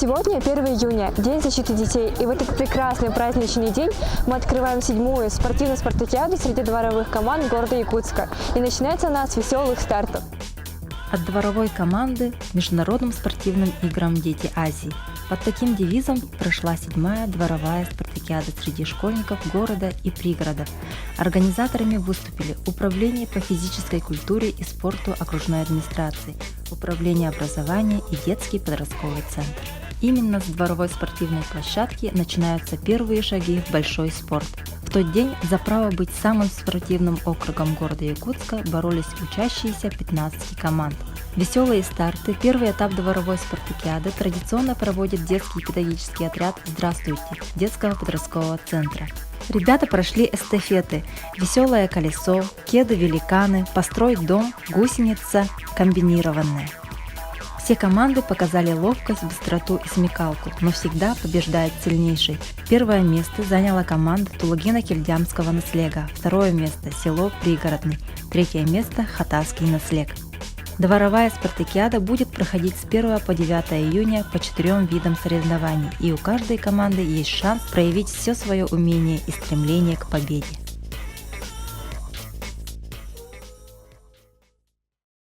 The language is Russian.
Сегодня 1 июня, День защиты детей, и в этот прекрасный праздничный день мы открываем 7-ю спортивную спартакиаду среди дворовых команд города Якутска. И начинается она с веселых стартов. От дворовой команды Международным спортивным играм «Дети Азии». Под таким девизом прошла 7-я дворовая спартакиада среди школьников города и пригородов. Организаторами выступили Управление по физической культуре и спорту окружной администрации, Управление образования и детский подростковый центр. Именно с дворовой спортивной площадки начинаются первые шаги в большой спорт. В тот день за право быть самым спортивным округом города Якутска боролись учащиеся 15 команд. Веселые старты, первый этап дворовой спартакиады традиционно проводит детский педагогический отряд «Здравствуйте» детского подросткового центра. Ребята прошли эстафеты «Веселое колесо», «Кеды-великаны», «Построить дом», «Гусеница», «Комбинированная». Все команды показали ловкость, быстроту и смекалку, но всегда побеждает сильнейший. Первое место заняла команда Тулагина-Кельдямского наслега, второе место – село Пригородный, третье место – Хатасский наслег. Дворовая спартакиада будет проходить с 1 по 9 июня по 4 видам соревнований, и у каждой команды есть шанс проявить все свое умение и стремление к победе.